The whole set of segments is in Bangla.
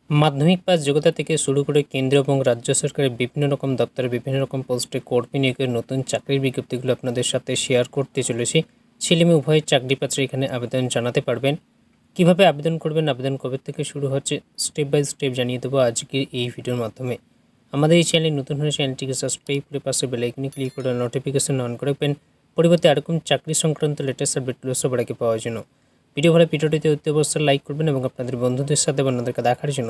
মাধ্যমিক পাস যোগ্যতা থেকে শুরু করে কেন্দ্র এবং রাজ্য সরকারের বিভিন্ন রকম দপ্তরে বিভিন্ন রকম পোস্টে কর্মী নিয়োগের নতুন চাকরির বিজ্ঞপ্তিগুলো আপনাদের সাথে শেয়ার করতে চলেছি। ছেলেমেয়ে উভয় চাকরি পাত্রে এখানে আবেদন জানাতে পারবেন। কিভাবে আবেদন করবেন, আবেদন কবে থেকে শুরু হচ্ছে, স্টেপ বাই স্টেপ জানিয়ে দেবো আজকের এই ভিডিওর মাধ্যমে। আমাদের এই চ্যানেল নতুন হলে চ্যানেলটিকে সাবস্ক্রাইব করে পাশে বেল আইকনে ক্লিক করে নোটিফিকেশন অন করে রাখবেন, পরিবর্তে এরকম চাকরি সংক্রান্ত লেটেস্ট আপডেটগুলো সবার আগে পাওয়ার জন্য। ভিডিওটিতে অতি অবশ্যই লাইক করবেন এবং আপনাদের বন্ধুদের সাথে অন্যদেরকে দেখার জন্য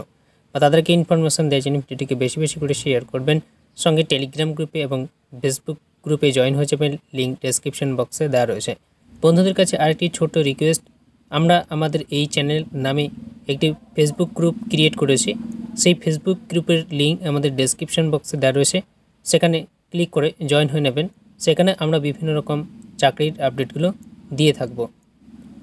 বা তাদেরকে ইনফরমেশন দেওয়ার জন্য ভিডিওটিকে বেশি বেশি করে শেয়ার করবেন। সঙ্গে টেলিগ্রাম গ্রুপে এবং ফেসবুক গ্রুপে জয়েন হয়ে যাবেন, লিঙ্ক ডেসক্রিপশন বক্সে দেওয়া রয়েছে। বন্ধুদের কাছে আরেকটি ছোট্ট রিকোয়েস্ট, আমরা আমাদের এই চ্যানেল নামে একটি ফেসবুক গ্রুপ ক্রিয়েট করেছি। সেই ফেসবুক গ্রুপের লিঙ্ক আমাদের ডেসক্রিপশন বক্সে দেওয়া রয়েছে, সেখানে ক্লিক করে জয়েন হয়ে নেবেন। সেখানে আমরা বিভিন্ন রকম চাকরির আপডেটগুলো দিয়ে থাকব।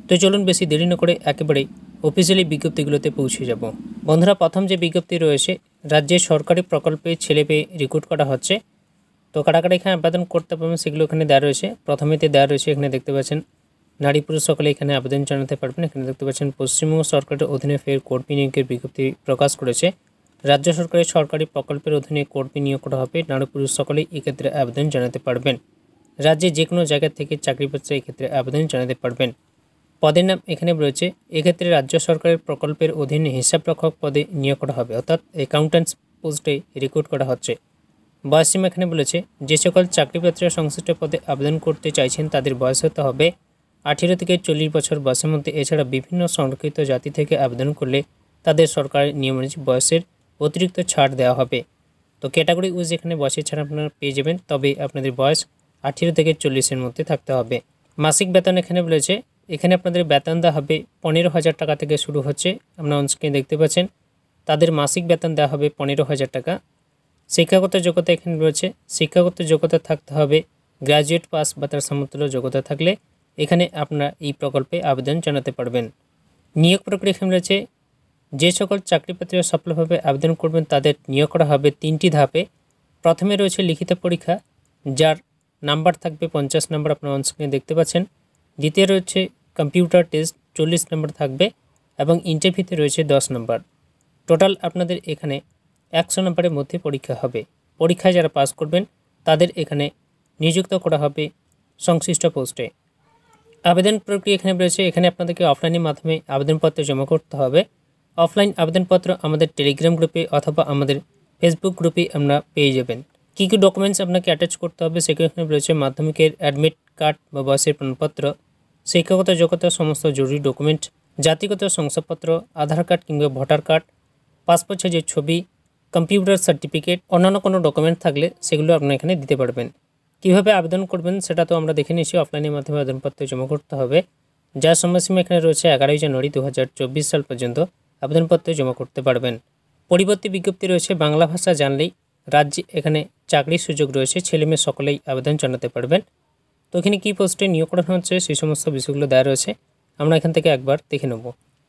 তো চলুন বেশি দেরি না করে একেবারে অফিসিয়ালি বিজ্ঞপ্তিগুলোতে পৌঁছে যাব। বন্ধুরা, প্রথম যে বিজ্ঞপ্তি রয়েছে, রাজ্যের সরকারি প্রকল্পে ছেলে পেয়ে রিক্রুট করা হচ্ছে। তো কারা কারা এখানে আবেদন করতে পারবেন সেগুলো এখানে দেওয়া রয়েছে। প্রথমেতে দেওয়া রয়েছে, এখানে দেখতে পাচ্ছেন নারী পুরুষ সকলে এখানে আবেদন জানাতে পারবেন। এখানে দেখতে পাচ্ছেন পশ্চিমবঙ্গ সরকারের অধীনে ফের কর্মী নিয়োগের বিজ্ঞপ্তি প্রকাশ করেছে। রাজ্য সরকারের সরকারি প্রকল্পের অধীনে কর্মী নিয়োগ করা হবে। নারী পুরুষ সকলেই এক্ষেত্রে আবেদন জানাতে পারবেন। রাজ্যে যে কোনো জায়গা থেকে চাকরি পাচ্ছে এক্ষেত্রে আবেদন জানাতে পারবেন। পদের নাম এখানে রয়েছে, এক্ষেত্রে রাজ্য সরকারের প্রকল্পের অধীনে হিসাবরক্ষক পদে নিয়োগ করা হবে, অর্থাৎ অ্যাকাউন্ট্যান্টস পোস্টে রিক্রুট করা হচ্ছে। বয়সসীমা এখানে বলেছে, যে সকল চাকরিপ্রার্থীরা সংশ্লিষ্ট পদে আবেদন করতে চাইছেন তাদের বয়স হতে হবে 18 থেকে 40 বছর বয়সের মধ্যে। এছাড়া বিভিন্ন সংরক্ষিত জাতি থেকে আবেদন করলে তাদের সরকারের নিয়ম অনুযায়ী বয়সের অতিরিক্ত ছাড় দেওয়া হবে। তো ক্যাটাগরি ওয়াইজ এখানে বয়সের ছাড় আপনারা পেয়ে যাবেন, তবে আপনাদের বয়স 18 থেকে 40-এর মধ্যে থাকতে হবে। মাসিক বেতন এখানে বলেছে, এখানে আপনাদের বেতন দেওয়া হবে 15,000 টাকা থেকে শুরু হচ্ছে। আপনারা অনস্ক্রিনে দেখতে পাচ্ছেন তাদের মাসিক বেতন দেওয়া হবে 15,000 টাকা। শিক্ষাগত যোগ্যতা এখানে রয়েছে, শিক্ষাগত যোগ্যতা থাকতে হবে গ্র্যাজুয়েট পাস বা তার সমতুল্য যোগ্যতা থাকলে এখানে আপনারা এই প্রকল্পে আবেদন জানাতে পারবেন। নিয়োগ প্রক্রিয়া এখানে রয়েছে, যে সকল চাকরিপ্রার্থীরা সফলভাবে আবেদন করবেন তাদের নিয়োগ করা হবে 3টি ধাপে। প্রথমে রয়েছে লিখিত পরীক্ষা, যার নাম্বার থাকবে 50 নম্বর, আপনারা অনস্ক্রিনে দেখতে পাচ্ছেন। দ্বিতীয় রয়েছে কম্পিউটার টেস্ট, 40 নম্বর থাকবে এবং ইন্টারভিউতে রয়েছে 10 নম্বর। টোটাল আপনাদের এখানে 100 নম্বরের মধ্যে পরীক্ষা হবে। পরীক্ষায় যারা পাস করবেন তাদের এখানে নিযুক্ত করা হবে সংশ্লিষ্ট পোস্টে। আবেদন প্রক্রিয়া এখানে রয়েছে, এখানে আপনাদেরকে অফলাইনের মাধ্যমে আবেদনপত্র জমা করতে হবে। অফলাইন আবেদনপত্র আমাদের টেলিগ্রাম গ্রুপে অথবা আমাদের ফেসবুক গ্রুপে আপনারা পেয়ে যাবেন। কী কী ডকুমেন্টস আপনাকে অ্যাটাচ করতে হবে সেখানে রয়েছে মাধ্যমিকের অ্যাডমিট কার্ড বা বয়সের প্রমাণপত্র, শিক্ষাগত যোগ্যতা সমস্ত জরুরি ডকুমেন্ট, জাতিগত শংসাপত্র, আধার কার্ড কিংবা ভোটার কার্ড, পাসপোর্ট সাইজের ছবি, কম্পিউটার সার্টিফিকেট, অন্যান্য কোনো ডকুমেন্ট থাকলে সেগুলো আপনারা এখানে দিতে পারবেন। কীভাবে আবেদন করবেন সেটা তো আমরা দেখে নিয়েছি, অফলাইনের মাধ্যমে আবেদনপত্র জমা করতে হবে। যার সময়সীমা এখানে রয়েছে 11 জানুয়ারি 2024 সাল পর্যন্ত আবেদনপত্র জমা করতে পারবেন। পরবর্তী বিজ্ঞপ্তি রয়েছে, বাংলা ভাষা জানলেই রাজ্যে এখানে চাকরির সুযোগ রয়েছে, ছেলেমেয়ে সকলেই আবেদন জানাতে পারবেন। তো এখানে কী পোস্টে নিয়োগ করানো হচ্ছে সেই সমস্ত বিষয়গুলো দেওয়া রয়েছে, আমরা এখান থেকে একবার দেখে নেব।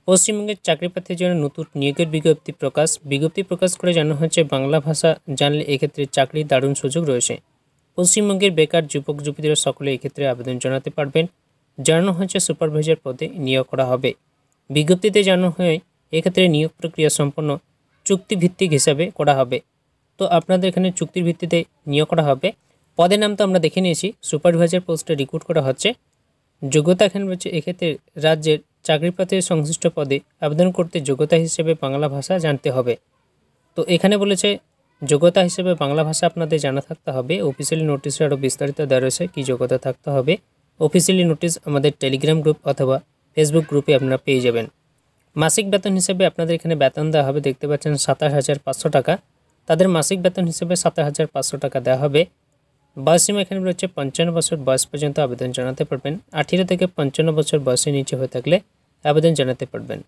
পশ্চিমবঙ্গের চাকরি প্রার্থীর জন্য নতুন নিয়োগের বিজ্ঞপ্তি প্রকাশ করে জানানো হচ্ছে, বাংলা ভাষা জানলে এক্ষেত্রে চাকরির দারুণ সুযোগ রয়েছে। পশ্চিমবঙ্গের বেকার যুবক যুবতীরা সকলে এক্ষেত্রে আবেদন জানাতে পারবেন। জানানো হচ্ছে সুপারভাইজার পদে নিয়োগ করা হবে। বিজ্ঞপ্তিতে জানানো হয় এক্ষেত্রে নিয়োগ প্রক্রিয়া সম্পন্ন চুক্তিভিত্তিক হিসাবে করা হবে। তো আপনাদের এখানে চুক্তির ভিত্তিতে নিয়োগ করা হবে। পদের নাম তো আমরা দেখে নিয়েছি, সুপারভাইজার পোস্টে রিক্রুট করা হচ্ছে। যোগ্যতা এখানে রয়েছে, এক্ষেত্রে রাজ্যের চাকরি প্রার্থীর সংশ্লিষ্ট পদে আবেদন করতে যোগ্যতা হিসেবে বাংলা ভাষা জানতে হবে। তো এখানে বলেছে যোগ্যতা হিসেবে বাংলা ভাষা আপনাদের জানা থাকতে হবে। অফিসিয়ালি নোটিশে আরও বিস্তারিত দেওয়া রয়েছে কী যোগ্যতা থাকতে হবে। অফিসিয়ালি নোটিশ আমাদের টেলিগ্রাম গ্রুপ অথবা ফেসবুক গ্রুপে আপনারা পেয়ে যাবেন। মাসিক বেতন হিসেবে আপনাদের এখানে বেতন দেওয়া হবে, দেখতে পাচ্ছেন 27,500 টাকা। তাদের মাসিক বেতন হিসেবে 27,500 টাকা দেওয়া হবে। বয়সসীমা এখানে রয়েছে 55 বছর বয়স পর্যন্ত আবেদন জানাতে পারবেন। 18 থেকে 55 বছর বয়সের নিচে হয়ে থাকলে আবেদন জানাতে পারবেন।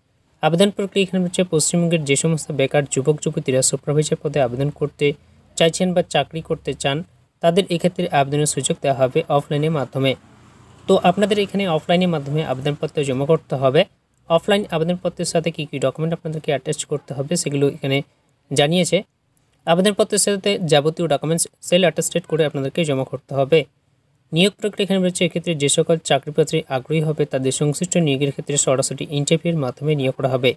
আবেদন প্রক্রিয়া এখানে রয়েছে, পশ্চিমবঙ্গের যে সমস্ত বেকার যুবক যুবতীরা সুপারভাইজার পদে আবেদন করতে চাইছেন বা চাকরি করতে চান তাদের এক্ষেত্রে আবেদনের সুযোগ দেওয়া হবে অফলাইনের মাধ্যমে। তো আপনাদের এখানে অফলাইনের মাধ্যমে আবেদনপত্র জমা করতে হবে। অফলাইন আবেদনপত্রের সাথে কী কী ডকুমেন্ট আপনাদেরকে অ্যাটাচ করতে হবে সেগুলো এখানে জানিয়েছে। আবেদনপত্রের সাথে যাবতীয় ডকুমেন্টস সেল অ্যাটাস্টেড করে আপনাদেরকে জমা করতে হবে। নিয়োগ প্রক্রিয়া এখানে রয়েছে, এক্ষেত্রে যে সকল চাকরিপ্রার্থী আগ্রহী হবে তাদের সংশ্লিষ্ট নিয়োগের ক্ষেত্রে সরাসরি ইন্টারভিউর মাধ্যমে নিয়োগ করা হবে।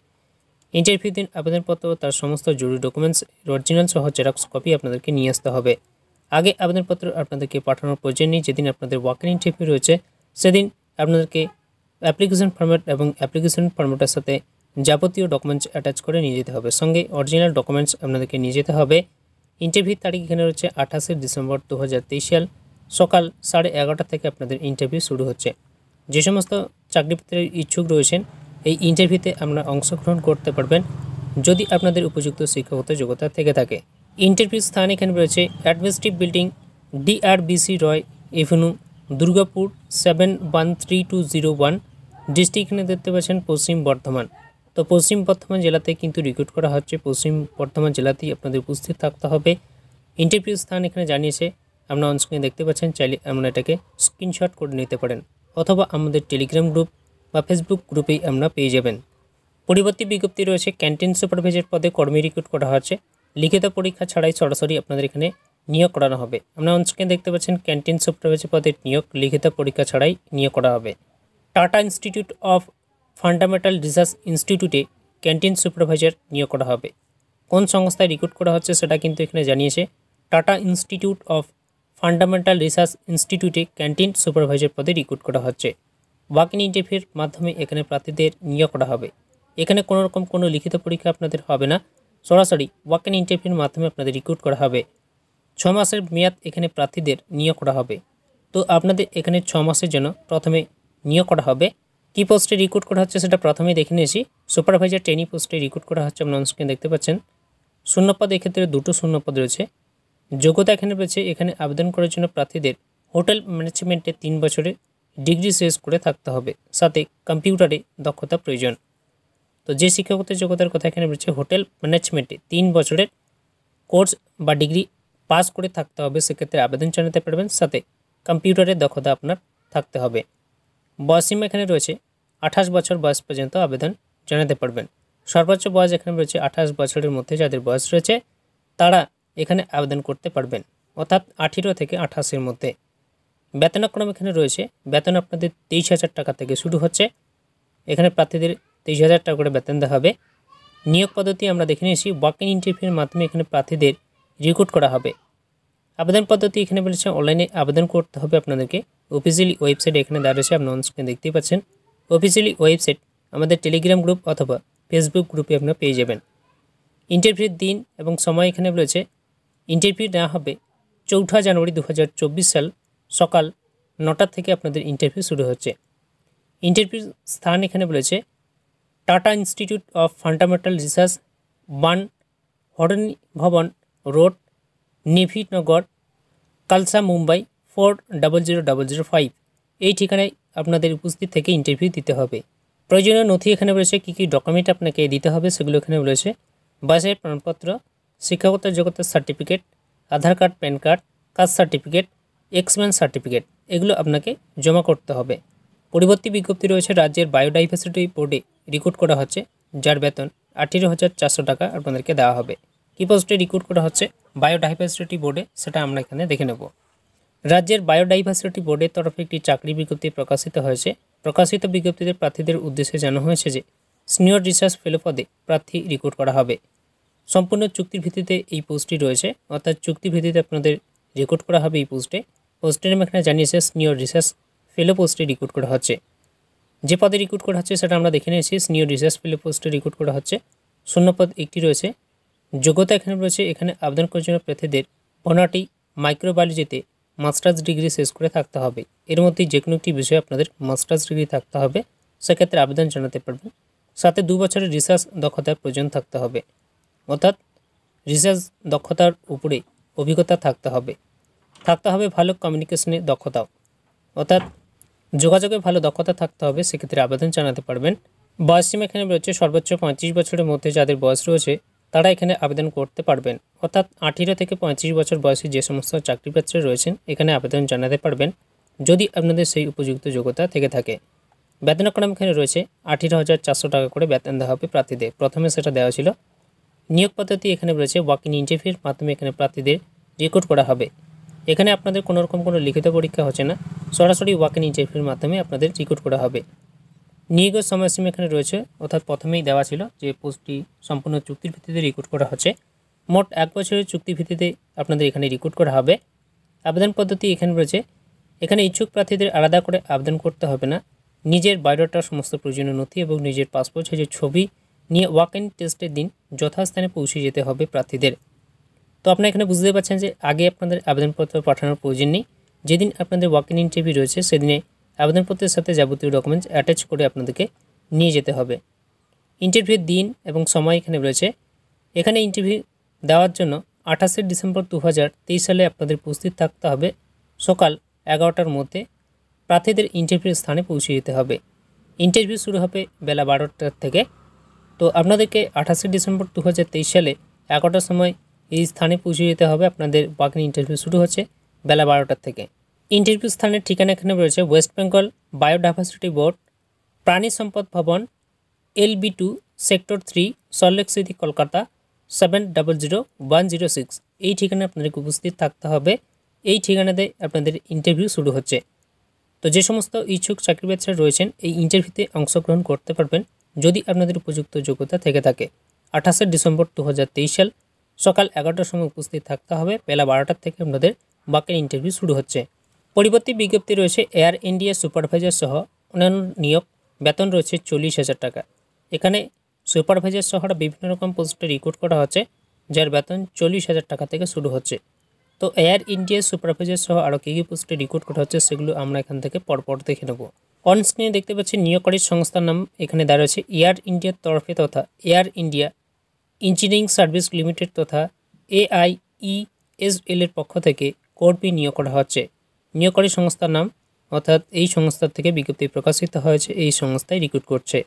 ইন্টারভিউ দিন আবেদনপত্র তার সমস্ত জরুরি ডকুমেন্টস অরিজিনাল সহ জেরক্স কপি আপনাদেরকে নিয়ে আসতে হবে। আগে আবেদনপত্র আপনাদেরকে পাঠানোর প্রয়োজন নেই। যেদিন আপনাদের ওয়াক ইন ইন্টারভিউ রয়েছে সেদিন আপনাদেরকে অ্যাপ্লিকেশন ফরম্যাট এবং অ্যাপ্লিকেশন ফরম্যাটের সাথে যাবতীয় ডকুমেন্টস অ্যাটাচ করে নিয়ে যেতে হবে। সঙ্গে অরিজিনাল ডকুমেন্টস আপনাদেরকে নিয়ে যেতে হবে। ইন্টারভিউ তারিখ এখানে রয়েছে 28শে ডিসেম্বর 2023 সাল সকাল 11:30 থেকে আপনাদের ইন্টারভিউ শুরু হচ্ছে। যে সমস্ত চাকরিপত্রের ইচ্ছুক রয়েছেন এই ইন্টারভিউতে আপনারা অংশগ্রহণ করতে পারবেন যদি আপনাদের উপযুক্ত শিক্ষাগত যোগ্যতা থেকে থাকে। ইন্টারভিউ স্থান এখানে রয়েছে অ্যাডমিনিস্ট্রেটিভ বিল্ডিং, DRBC রয় এভিনিউ, দুর্গাপুর 713201, ডিস্ট্রিক্ট এখানে দেখতে পাচ্ছেন পশ্চিম বর্ধমান। তো পশ্চিম বর্ধমান জেলাতে কিন্তু রিক্রুট করা হচ্ছে, পশ্চিম বর্ধমান জেলাতেই আপনাদের উপস্থিত থাকতে হবে। ইন্টারভিউ স্থান এখানে জানিয়েছে, আপনারা অনস্ক্রিনে দেখতে পাচ্ছেন। চাইলে আপনারা এটাকে স্ক্রিনশট করে নিতে পারেন অথবা আমাদের টেলিগ্রাম গ্রুপ বা ফেসবুক গ্রুপেই আপনারা পেয়ে যাবেন। পরবর্তী বিজ্ঞপ্তি রয়েছে ক্যান্টিন সুপারভাইজার পদে কর্মী রিক্রুট করা হচ্ছে। লিখিত পরীক্ষা ছাড়াই সরাসরি আপনাদের এখানে নিয়োগ করানো হবে। আপনারা অনস্ক্রিনে দেখতে পাচ্ছেন ক্যান্টিন সুপারভাইজার পদের নিয়োগ লিখিত পরীক্ষা ছাড়াই নিয়োগ করা হবে। Tata institute of fundamental research ইনস্টিটিউটে ক্যান্টিন সুপারভাইজার নিয়োগ করা হবে। কোন সংস্থায় রিক্রুট করা হচ্ছে সেটা কিন্তু এখানে জানিয়েছে। Tata institute of fundamental research ইনস্টিটিউটে ক্যান্টিন সুপারভাইজার পদে রিক্রুট করা হচ্ছে। ওয়াক ইন ইন্টারভিউর মাধ্যমে এখানে প্রার্থীদের নিয়োগ করা হবে। এখানে কোনো রকম কোনো লিখিত পরীক্ষা আপনাদের হবে না, সরাসরি ওয়াক ইন ইন্টারভিউর মাধ্যমে আপনাদের রিক্রুট করা হবে। 6 মাসের মেয়াদ এখানে প্রার্থীদের নিয়োগ করা হবে। তো আপনাদের এখানে 6 মাসের জন্য প্রথমে নিয়োগ করা হবে। কী পোস্টে রিক্রুট করা হচ্ছে সেটা প্রথমেই দেখে নিয়েছি। সুপারভাইজার ট্রেনি পোস্টে রিক্রুট করা হচ্ছে, আপনারা অনস্ক্রিনে দেখতে পাচ্ছেন। শূন্যপদ এক্ষেত্রে 2টো শূন্যপদ রয়েছে। যোগ্যতা এখানে রয়েছে, এখানে আবেদন করার জন্য প্রার্থীদের হোটেল ম্যানেজমেন্টে 3 বছরের ডিগ্রি শেষ করে থাকতে হবে, সাথে কম্পিউটারে দক্ষতা প্রয়োজন। তো যে শিক্ষাগত যোগ্যতার কথা এখানে রয়েছে, হোটেল ম্যানেজমেন্টে 3 বছরের কোর্স বা ডিগ্রি পাস করে থাকতে হবে, সেক্ষেত্রে আবেদন জানাতে পারবেন। সাথে কম্পিউটারের দক্ষতা আপনার থাকতে হবে। বয়সীমা এখানে রয়েছে 28 বছর বয়স পর্যন্ত আবেদন জানাতে পারবেন। সর্বোচ্চ বয়স এখানে রয়েছে 28 বছরের মধ্যে যাদের বয়স রয়েছে তারা এখানে আবেদন করতে পারবেন, অর্থাৎ 18 থেকে 28-এর মধ্যে। বেতনক্রম এখানে রয়েছে, বেতন আপনাদের 23,000 টাকা থেকে শুরু হচ্ছে। এখানে প্রার্থীদের 23,000 টাকা করে বেতন দেওয়া হবে। নিয়োগ পদ্ধতি আমরা দেখে নিয়েছি, ওয়াক ইন ইন্টারভিউর মাধ্যমে এখানে প্রার্থীদের রিক্রুট করা হবে। আবেদন পদ্ধতি এখানে বলেছে অনলাইনে আবেদন করতে হবে আপনাদেরকে। অফিসিয়ালি ওয়েবসাইট এখানে দেওয়া রয়েছে, আপনারা অনস্ক্রিনে দেখতেই পাচ্ছেন। অফিসিয়ালি ওয়েবসাইট আমাদের টেলিগ্রাম গ্রুপ অথবা ফেসবুক গ্রুপে আপনারা পেয়ে যাবেন। ইন্টারভিউর দিন এবং সময় এখানে রয়েছে। ইন্টারভিউ নেওয়া হবে 4 জানুয়ারি 2024 সাল সকাল 9টা থেকে আপনাদের ইন্টারভিউ শুরু হচ্ছে। ইন্টারভিউ স্থান এখানে বলেছে tata institute of fundamental research, 1 হরনি ভবন রোড, নেভিনগর, কালসা, মুম্বাই 400005। এই ঠিকানায় আপনাদের উপস্থিত থেকে ইন্টারভিউ দিতে হবে। প্রয়োজনীয় নথি এখানে রয়েছে, কী কী ডকুমেন্ট আপনাকে দিতে হবে সেগুলো এখানে রয়েছে। বয়সের প্রমাণপত্র, শিক্ষাগত যোগ্যতার certificate, Aadhaar card, PAN card, caste certificate, experience certificate, এগুলো আপনাকে জমা করতে হবে। পরবর্তী বিজ্ঞপ্তি রয়েছে রাজ্যের বায়োডাইভার্সিটি বোর্ডে রিক্রুট করা হচ্ছে, যার বেতন 18,400 টাকা আপনাদেরকে দেওয়া হবে। কী পোস্টে রিক্রুট করা হচ্ছে বায়োডাইভার্সিটি বোর্ডে সেটা আমরা এখানে দেখে নেব। রাজ্যের বায়োডাইভার্সিটি বোর্ডের তরফে একটি চাকরি বিজ্ঞপ্তি প্রকাশিত হয়েছে। প্রকাশিত বিজ্ঞপ্তিতে প্রার্থীদের উদ্দেশ্যে জানানো হয়েছে যে সিনিয়র রিসার্চ ফেলো পদে প্রার্থী রিক্রুট করা হবে। সম্পূর্ণ চুক্তির ভিত্তিতে এই পোস্টটি রয়েছে, অর্থাৎ চুক্তির ভিত্তিতে আপনাদের রিক্রুট করা হবে এই পোস্টে। পোস্টের নাম এখানে জানিয়েছে সিনিয়র রিসার্চ ফেলো পোস্টে রিক্রুট করা হচ্ছে। যে পদে রিক্রুট করা হচ্ছে সেটা আমরা দেখে নিয়েছি, সিনিয়র রিসার্চ ফেলো পোস্টে রিক্রুট করা হচ্ছে। শূন্যপদ একটি রয়েছে। যোগ্যতা এখানে রয়েছে, এখানে আবেদন করার জন্য প্রার্থীদের 15টি মাইক্রোবায়োলজিতে মাস্টার্স ডিগ্রি শেষ করে থাকতে হবে। এর মধ্যে যে কোনো একটি বিষয়ে আপনাদের মাস্টার্স ডিগ্রি থাকতে হবে, সেক্ষেত্রে আবেদন জানাতে পারবেন। সাথে 2 বছরের রিসার্চ দক্ষতার প্রয়োজন থাকতে হবে, অর্থাৎ রিসার্চ দক্ষতার উপরে অভিজ্ঞতা থাকতে হবে। ভালো কমিউনিকেশনের দক্ষতাও, অর্থাৎ যোগাযোগে ভালো দক্ষতা থাকতে হবে, সেক্ষেত্রে আবেদন জানাতে পারবেন। বয়সসীমা এখানে রয়েছে সর্বোচ্চ 35 বছরের মধ্যে যাদের বয়স রয়েছে তারা এখানে আবেদন করতে পারবেন, অর্থাৎ 18 থেকে 35 বছর বয়সী যে সমস্ত চাকরিপ্রার্থী রয়েছেন এখানে আবেদন জানাতে পারবেন যদি আপনাদের সেই উপযুক্ত যোগ্যতা থেকে থাকে। বেতনক্রম এখানে রয়েছে 18,400 টাকা করে বেতন দেওয়া হবে প্রার্থীদের। প্রথমে সেটা দেওয়া ছিল। নিয়োগ পদ্ধতি এখানে রয়েছে ওয়াক ইন ইন্টারভিউর মাধ্যমে এখানে প্রার্থীদের রিক্রুট করা হবে। এখানে আপনাদের কোনো রকম কোনো লিখিত পরীক্ষা হচ্ছে না, সরাসরি ওয়াক ইন ইন্টারভিউর মাধ্যমে আপনাদের রিক্রুট করা হবে। নিয়োগের সময়সীমা এখানে রয়েছে, অর্থাৎ প্রথমেই দেওয়া ছিল যে পোস্টটি সম্পূর্ণ চুক্তির ভিত্তিতে রিক্রুট করা হচ্ছে। মোট 1 বছরের চুক্তি ভিত্তিতে আপনাদের এখানে রিক্রুট করা হবে। আবেদন পদ্ধতি এখানে রয়েছে, এখানে ইচ্ছুক প্রার্থীদের আলাদা করে আবেদন করতে হবে না। নিজের বায়োডাটার সমস্ত প্রয়োজনীয় নথি এবং নিজের পাসপোর্ট সাইজের ছবি নিয়ে ওয়াক ইন টেস্টের দিন যথাস্থানে পৌঁছে যেতে হবে প্রার্থীদের। তো আপনারা এখানে বুঝতে পারছেন যে আগে আপনাদের আবেদনপত্র পাঠানোর প্রয়োজন নেই। যেদিন আপনাদের ওয়াক ইন ইন্টারভিউ রয়েছে সেদিনে আবেদনপত্রের সাথে যাবতীয় ডকুমেন্টস অ্যাটাচ করে আপনাদেরকে নিয়ে যেতে হবে। ইন্টারভিউর দিন এবং সময় এখানে রয়েছে। এখানে ইন্টারভিউ দেওয়ার জন্য 28শে ডিসেম্বর 2023 সালে আপনাদের উপস্থিত থাকতে হবে সকাল 11টার মধ্যে। প্রার্থীদের ইন্টারভিউ স্থানে পৌঁছে যেতে হবে। ইন্টারভিউ শুরু হবে বেলা 12টার থেকে। তো আপনাদেরকে 28শে ডিসেম্বর 2023 সালে 11টার সময় এই স্থানে পৌঁছে যেতে হবে। আপনাদের ওয়াক ইন ইন্টারভিউ শুরু হচ্ছে বেলা 12টার থেকে। ইন্টারভিউ স্থানের ঠিকানা এখানে রয়েছে ওয়েস্ট বেঙ্গল বায়োডাইভার্সিটি বোর্ড, প্রাণী সম্পদ ভবন, LB2 sector 3, Salt Lake city, Kolkata 700106। এই ঠিকানায় আপনাদেরকে উপস্থিত থাকতে হবে। এই ঠিকানাতে আপনাদের ইন্টারভিউ শুরু হচ্ছে। তো যে সমস্ত ইচ্ছুক চাকরি প্রার্থীরা রয়েছেন এই ইন্টারভিউতে অংশগ্রহণ করতে পারবেন যদি আপনাদের উপযুক্ত যোগ্যতা থেকে থাকে। 28শে ডিসেম্বর 2023 সাল সকাল 11টার সময় উপস্থিত থাকতে হবে। বেলা 12টার থেকে আপনাদের ওয়াক ইন ইন্টারভিউ শুরু হচ্ছে। পরবর্তী বিজ্ঞপ্তি রয়েছে এয়ার ইন্ডিয়া সুপারভাইজার সহ অন্যান্য নিয়োগ। বেতন রয়েছে 40,000 টাকা। এখানে সুপারভাইজার সহ বিভিন্ন রকম পোস্টে রিক্রুট করা হচ্ছে, যার বেতন 40,000 টাকা থেকে শুরু হচ্ছে। তো এয়ার ইন্ডিয়া সুপারভাইজার সহ আরও কী কী পোস্টে রিক্রুট করা হচ্ছে সেগুলো আমরা এখান থেকে পরপর দেখে নেব। অন স্ক্রিনে দেখতে পাচ্ছি নিয়োগকারী সংস্থার নাম এখানে দেওয়া রয়েছে এয়ার ইন্ডিয়ার তরফে তথা air India engineering service limited তথা AIESL এর পক্ষ থেকে কর্মী নিয়োগ করা হচ্ছে। নিয়োগকারী সংস্থার নাম, অর্থাৎ এই সংস্থার থেকে বিজ্ঞপ্তি প্রকাশিত হয়েছে, এই সংস্থায় রিক্রুট করছে।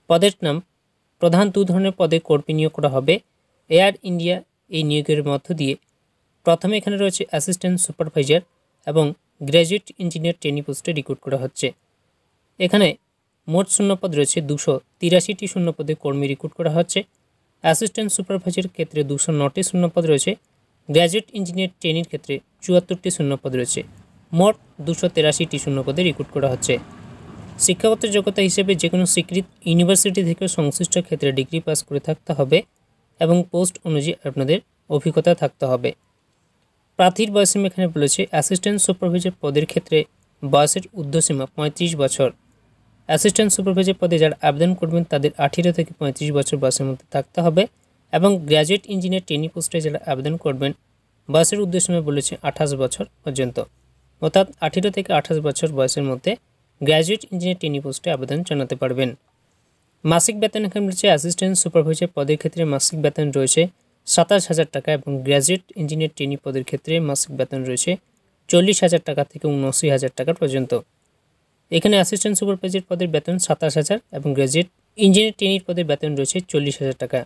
পদের নাম, প্রধান 2 ধরনের পদে কর্মী নিয়োগ করা হবে এয়ার ইন্ডিয়া এই নিয়োগের মধ্য দিয়ে। প্রথমে এখানে রয়েছে অ্যাসিস্ট্যান্ট সুপারভাইজার এবং গ্র্যাজুয়েট ইঞ্জিনিয়ার ট্রেনি পোস্টে রিক্রুট করা হচ্ছে। এখানে মোট শূন্যপদ রয়েছে 283টি শূন্যপদে কর্মী রিক্রুট করা হচ্ছে। অ্যাসিস্ট্যান্ট সুপারভাইজারের ক্ষেত্রে 209টি শূন্যপদ রয়েছে। গ্র্যাজুয়েট ইঞ্জিনিয়ার ট্রেনির ক্ষেত্রে 74টি শূন্যপদ রয়েছে। মোট 283টি শূন্যপদে রিক্রুট করা হচ্ছে। শিক্ষাগত যোগ্যতা হিসেবে যে কোনো স্বীকৃত ইউনিভার্সিটি থেকে সংশ্লিষ্ট ক্ষেত্রে ডিগ্রি পাস করে থাকতে হবে এবং পোস্ট অনুযায়ী আপনাদের অভিজ্ঞতা থাকতে হবে। প্রার্থীর বয়সীমা এখানে বলেছে অ্যাসিস্ট্যান্ট সুপারভাইজার পদের ক্ষেত্রে বয়সের ঊর্ধ্বসীমা 35 বছর। অ্যাসিস্ট্যান্ট সুপারভাইজার পদে যারা আবেদন করবেন তাদের 18 থেকে 35 বছর বয়সের মধ্যে থাকতে হবে এবং গ্র্যাজুয়েট ইঞ্জিনিয়ার ট্রেনি পোস্টে যারা আবেদন করবেন বয়সের ঊর্ধ্বসীমা বলেছে 28 বছর পর্যন্ত, অর্থাৎ 18 থেকে 28 বছর বয়সের মধ্যে গ্র্যাজুয়েট ইঞ্জিনিয়ার ট্রেনি পোস্টে আবেদন জানাতে পারবেন। মাসিক বেতন এখানে রয়েছে অ্যাসিস্ট্যান্ট সুপারভাইজার পদের ক্ষেত্রে মাসিক বেতন রয়েছে 27,000 টাকা এবং গ্র্যাজুয়েট ইঞ্জিনিয়ার ট্রেনি পদের ক্ষেত্রে মাসিক বেতন রয়েছে 40,000 টাকা থেকে 79,000 টাকা পর্যন্ত। এখানে অ্যাসিস্ট্যান্ট সুপারভাইজার পদের বেতন 27,000 এবং গ্র্যাজুয়েট ইঞ্জিনিয়ার ট্রেনির পদের বেতন রয়েছে 40,000 টাকা।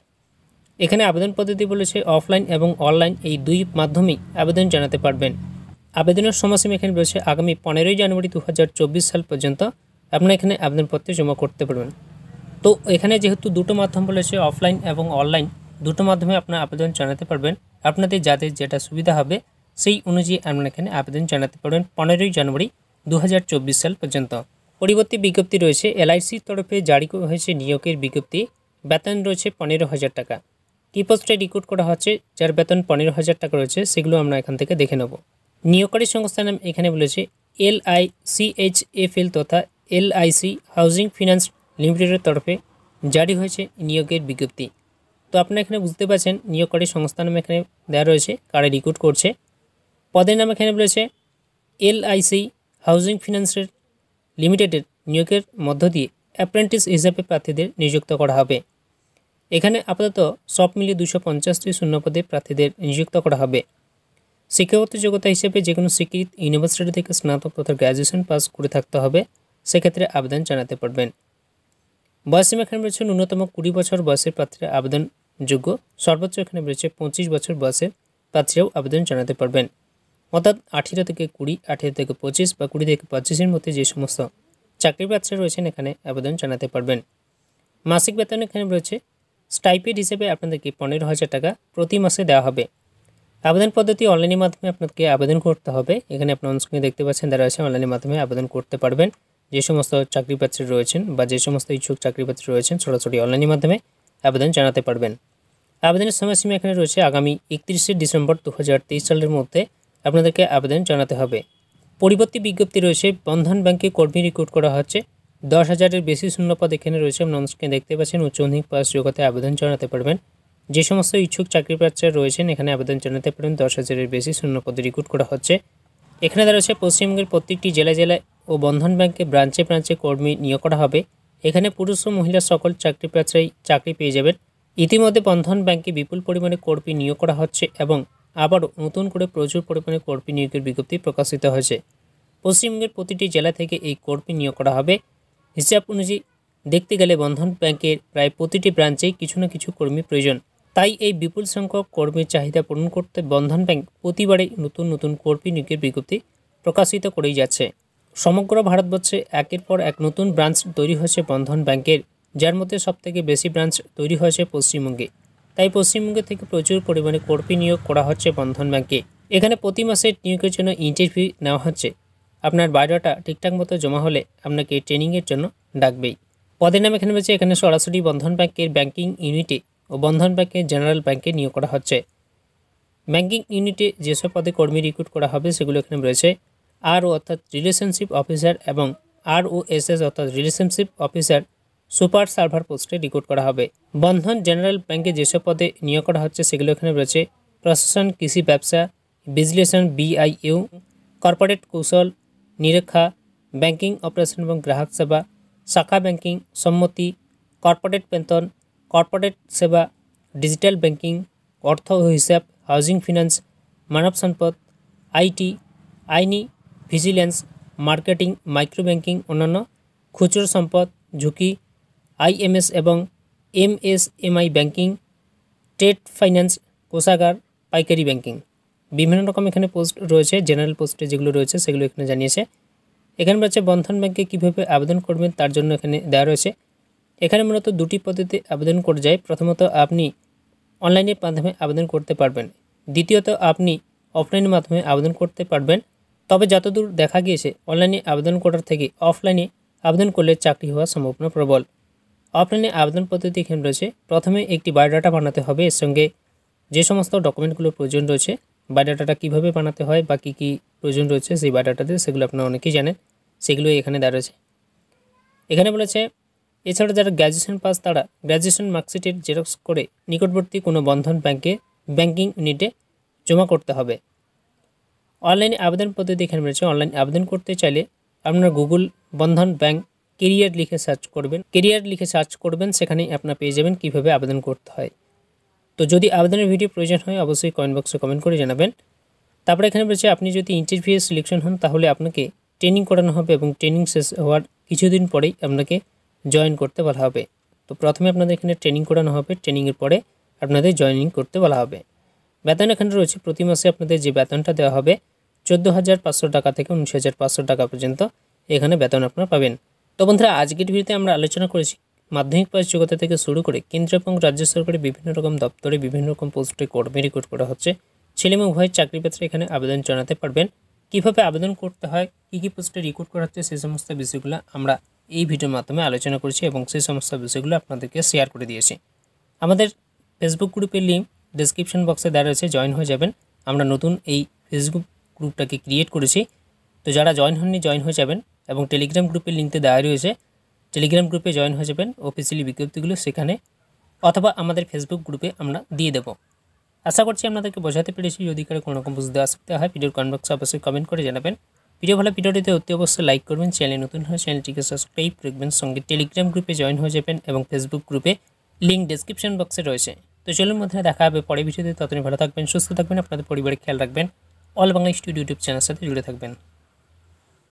এখানে আবেদন পদ্ধতি বলেছে অফলাইন এবং অনলাইন এই দুই মাধ্যমেই আবেদন জানাতে পারবেন। আবেদনের সময়সীমা এখানে রয়েছে আগামী 15ই জানুয়ারি 2024 সাল পর্যন্ত আপনারা এখানে আবেদনপত্র জমা করতে পারবেন। তো এখানে যেহেতু দুটো মাধ্যম বলেছে অফলাইন এবং অনলাইন, দুটো মাধ্যমে আপনারা আবেদন জানাতে পারবেন। আপনাদের যাদের যেটা সুবিধা হবে সেই অনুযায়ী আপনারা এখানে আবেদন জানাতে পারবেন 15ই জানুয়ারি 2024 সাল পর্যন্ত। পরবর্তী বিজ্ঞপ্তি রয়েছে LICর তরফে জারি হয়েছে নিয়োগের বিজ্ঞপ্তি। বেতন রয়েছে 15,000 টাকা। কি পোস্টে রিক্রুট করা হচ্ছে যার বেতন 15,000 টাকা রয়েছে সেগুলো আমরা এখান থেকে দেখে নেব। নিয়োগকারী সংস্থার নাম এখানে বলেছে LICHFL তথা LIC হাউজিং ফিন্যান্স লিমিটেডের তরফে জারি হয়েছে নিয়োগের বিজ্ঞপ্তি। তো আপনারা এখানে বুঝতে পারছেন নিয়োগকারী সংস্থার নাম এখানে দেওয়া রয়েছে কারা রিক্রুট করছে। পদের নাম এখানে বলেছে LIC হাউজিং ফিন্যান্সের লিমিটেডের নিয়োগের মধ্য দিয়ে অ্যাপ্রেন্টিস হিসাবে প্রার্থীদের নিযুক্ত করা হবে। এখানে আপাতত সব মিলিয়ে 250টি শূন্যপদে প্রার্থীদের নিযুক্ত করা হবে। শিক্ষাগত যোগ্যতা হিসেবে যে কোনো স্বীকৃত ইউনিভার্সিটি থেকে স্নাতক তথা গ্র্যাজুয়েশন পাস করে থাকতে হবে, সেক্ষেত্রে আবেদন জানাতে পারবেন। বয়সীমা এখানে রয়েছে ন্যূনতম 20 বছর বয়সের প্রার্থীরা আবেদনযোগ্য, সর্বোচ্চ এখানে রয়েছে 25 বছর বয়সের প্রার্থীরাও আবেদন জানাতে পারবেন। অর্থাৎ 18 থেকে 20, 18 থেকে 25 বা 20 থেকে 25-এর মধ্যে যে সমস্ত চাকরি প্রার্থীরা রয়েছেন এখানে আবেদন জানাতে পারবেন। মাসিক বেতন এখানে রয়েছে স্টাইপেন্ড হিসেবে আপনাদেরকে 15,000 টাকা প্রতি মাসে দেওয়া হবে। আবেদন পদ্ধতি অনলাইনের মাধ্যমে আপনাকে আবেদন করতে হবে। এখানে আপনার অনস্ক্রিনে দেখতে পাচ্ছেন দেওয়া আছে অনলাইনের মাধ্যমে আবেদন করতে পারবেন। যে সমস্ত চাকরিপ্রার্থী রয়েছেন বা যে সমস্ত ইচ্ছুক চাকরিপ্রার্থী রয়েছেন সরাসরি অনলাইনের মাধ্যমে আবেদন জানাতে পারবেন। আবেদনের সময়সীমা এখানে রয়েছে আগামী 31শে ডিসেম্বর 2023 সালের মধ্যে আপনাদেরকে আবেদন জানাতে হবে। পরিবর্তী বিজ্ঞপ্তি রয়েছে, বন্ধন ব্যাংকে কর্মী রিক্রুট করা হচ্ছে। 10,000-এর বেশি শূন্যপদ এখানে রয়েছে, আপনারা দেখতে পাচ্ছেন। উচ্চ মাধ্যমিক পাস যোগ্যতা আবেদন জানাতে পারবেন। যে সমস্ত ইচ্ছুক চাকরিপ্রার্থীরা রয়েছেন এখানে আবেদন জানাতে পারেন। 10,000-এর বেশি শূন্যপদে রিক্রুট করা হচ্ছে। এখানে দেখা যাচ্ছে পশ্চিমবঙ্গের প্রত্যেকটি জেলায় জেলায় ও বন্ধন ব্যাংকে ব্রাঞ্চে ব্রাঞ্চে কর্মী নিয়োগ করা হবে। এখানে পুরুষ ও মহিলা সকল চাকরিপ্রার্থীরাই চাকরি পেয়ে যাবেন। ইতিমধ্যে বন্ধন ব্যাংকে বিপুল পরিমাণে কর্মী নিয়োগ করা হচ্ছে এবং আবারও নতুন করে প্রচুর পরিমাণে কর্মী নিয়োগের বিজ্ঞপ্তি প্রকাশিত হয়েছে। পশ্চিমবঙ্গের প্রতিটি জেলা থেকে এই কর্মী নিয়োগ করা হবে। হিসাব অনুযায়ী দেখতে গেলে বন্ধন ব্যাংকের প্রায় প্রতিটি ব্রাঞ্চেই কিছু না কিছু কর্মী প্রয়োজন। তাই এই বিপুল সংখ্যক কর্মীর চাহিদা পূরণ করতে বন্ধন ব্যাংক প্রতিবারেই নতুন নতুন কর্মী নিয়োগের বিজ্ঞপ্তি প্রকাশিত করেই যাচ্ছে। সমগ্র ভারতবর্ষে একের পর এক নতুন ব্রাঞ্চ তৈরি হয়েছে বন্ধন ব্যাংকের, যার মধ্যে সবথেকে বেশি ব্রাঞ্চ তৈরি হয়েছে পশ্চিমবঙ্গে। তাই পশ্চিমবঙ্গে থেকে প্রচুর পরিমাণে কর্মী নিয়োগ করা হচ্ছে বন্ধন ব্যাংকে। এখানে প্রতি মাসে নিয়োগের জন্য ইন্টারভিউ নেওয়া হচ্ছে। আপনার বায়োডাটা ঠিকঠাক মতো জমা হলে আপনাকে ট্রেনিংয়ের জন্য ডাকবেই। পদের নাম এখানে রয়েছে, এখানে সরাসরি বন্ধন ব্যাংকের ব্যাংকিং ইউনিটে ও বন্ধন ব্যাংকের জেনারেল ব্যাংকে নিয়োগ করা হচ্ছে। ব্যাংকিং ইউনিটে যেসব পদে কর্মী রিক্রুট করা হবে সেগুলো এখানে রয়েছে আরও অর্থাৎ রিলেশনশিপ অফিসার এবং ROSS অর্থাৎ রিলেশনশিপ অফিসার সুপার সার্ভার পোস্টে রিক্রুট করা হবে। বন্ধন জেনারেল ব্যাংকে যেসব পদে নিয়োগ করা হচ্ছে সেগুলো এখানে রয়েছে প্রশাসন, কৃষি ব্যবসা, বিশ্লেষণ BIU, কর্পোরেট কৌশল, নিরীক্ষা, ব্যাংকিং অপারেশন এবং গ্রাহক সেবা, শাখা ব্যাংকিং, সম্মতি, কর্পোরেট বেতন, কর্পোরেট সেবা, ডিজিটাল ব্যাংকিং, অর্থ ও হিসাব, হাউজিং ফিন্যান্স, মানব সম্পদ, IT, আইনি, ভিজিলেন্স, মার্কেটিং, মাইক্রো ব্যাংকিং, অন্যান্য খুচরো সম্পদ, ঝুঁকি, IMS এবং MSMI ব্যাংকিং, ট্রেড ফাইন্যান্স, কোষাগার, পাইকারি ব্যাংকিং। বিভিন্ন রকম এখানে পোস্ট রয়েছে। জেনারেল পোস্টে যেগুলো রয়েছে সেগুলো এখানে জানিয়েছে। এখানে রয়েছে বন্ধন ব্যাংকে কীভাবে আবেদন করবেন তার জন্য এখানে দেওয়া রয়েছে। এখানে মূলত দুটি পদ্ধতিতে আবেদন করা যায়। প্রথমত আপনি অনলাইনের মাধ্যমে আবেদন করতে পারবেন, দ্বিতীয়ত আপনি অফলাইনের মাধ্যমে আবেদন করতে পারবেন। তবে যতদূর দেখা গিয়েছে অনলাইনে আবেদন করার থেকে অফলাইনে আবেদন করলে চাকরি হওয়ার সম্ভাবনা প্রবল। অফলাইনে আবেদন পদ্ধতি এখানে রয়েছে। প্রথমে একটি বায়োডাটা বানাতে হবে, এর সঙ্গে যে সমস্ত ডকুমেন্টগুলো প্রয়োজন রয়েছে, বায়োডাটাটা কীভাবে বানাতে হয় বা কী কী প্রয়োজন রয়েছে সেই বায়োডাটাতে, সেগুলো আপনারা অনেকেই জানেন, সেগুলো এখানে দেওয়া রয়েছে। এখানে বলেছে এছাড়া যারা গ্র্যাজুয়েশন পাস তারা গ্র্যাজুয়েশন মার্কশিটের জেরক্স করে নিকটবর্তী কোনো বন্ধন ব্যাংকে ব্যাংকিং ইউনিটে জমা করতে হবে। অনলাইনে আবেদন পদ্ধতি এখানে রয়েছে। অনলাইন আবেদন করতে চাইলে আপনারা গুগল বন্ধন ব্যাংক কেরিয়ার লিখে সার্চ করবেন, সেখানেই আপনারা পেয়ে যাবেন কীভাবে আবেদন করতে হয়। তো যদি আবেদনের ভিডিও প্রয়োজন হয় অবশ্যই কমেন্ট বক্সে কমেন্ট করে জানাবেন। তারপরে এখানে রয়েছে আপনি যদি ইন্টারভিউ সিলেকশন হন তাহলে আপনাকে ট্রেনিং করানো হবে এবং ট্রেনিং শেষ হওয়ার কিছুদিন পরেই আপনাকে জয়েন করতে বলা হবে। তো প্রথমে আপনাদের এখানে ট্রেনিং করানো হবে, ট্রেনিংয়ের পরে আপনাদের জয়েনিং করতে বলা হবে। বেতন এখানে রয়েছে, প্রতি মাসে আপনাদের যে বেতনটা দেওয়া হবে 14,500 টাকা থেকে 19,500 টাকা পর্যন্ত এখানে বেতন আপনারা পাবেন। তো বন্ধুরা, আজকের ভিডিওতে আমরা আলোচনা করেছি মাধ্যমিক পাস যোগ্যতা থেকে শুরু করে কেন্দ্র এবং রাজ্য সরকারের বিভিন্ন রকম দপ্তরে বিভিন্ন রকম পোস্টে কর্মী রিক্রুট করা হচ্ছে। ছেলে মেয়ে উভয় চাকরিপত্রে এখানে আবেদন জানাতে পারবেন। কীভাবে আবেদন করতে হয়, কী কী পোস্টে রিক্রুট করা হচ্ছে, সেই সমস্ত বিষয়গুলো আমরা এই ভিডিওর মাধ্যমে আলোচনা করেছি এবং সেই সমস্ত বিষয়গুলো আপনাদেরকে শেয়ার করে দিয়েছি। আমাদের ফেসবুক গ্রুপের লিঙ্ক ডেসক্রিপশন বক্সে দেওয়া রয়েছে, জয়েন হয়ে যাবেন। আমরা নতুন এই ফেসবুক গ্রুপটাকে ক্রিয়েট করেছি, তো যারা জয়েন হননি জয়েন হয়ে যাবেন এবং টেলিগ্রাম গ্রুপের লিঙ্কতে দেওয়া রয়েছে, টেলিগ্রাম গ্রুপে জয়েন হয়ে যাবেন। অফিসিয়ালি বিজ্ঞপ্তিগুলো সেখানে অথবা আমাদের ফেসবুক গ্রুপে আমরা দিয়ে দেবো। আশা করছি আপনাদেরকে বোঝাতে পেরেছি। যদি কারো কোনো রকম বুঝতে অসুবিধা হয় ভিডিওর কমেন্ট বক্সে অবশ্যই কমেন্ট করে জানাবেন। ভিডিওটিতে অতি অবশ্যই লাইক করবেন, চ্যানেল নতুন হয় চ্যানেলটিকে সাবস্ক্রাইব রাখবেন, সঙ্গে টেলিগ্রাম গ্রুপে জয়েন হয়ে যাবেন এবং ফেসবুক গ্রুপে লিঙ্ক ডেসক্রিপশন বক্সে রয়েছে। তো চলুন মধ্যে দেখা হবে পরে ভিডিওতে। ততদিন ভালো থাকবেন, সুস্থ থাকবেন, আপনাদের পরিবারের খেয়াল রাখবেন। অল বাংলা স্টুডিও ইউটিউব চ্যানেলের সাথে জুড়ে থাকবেন।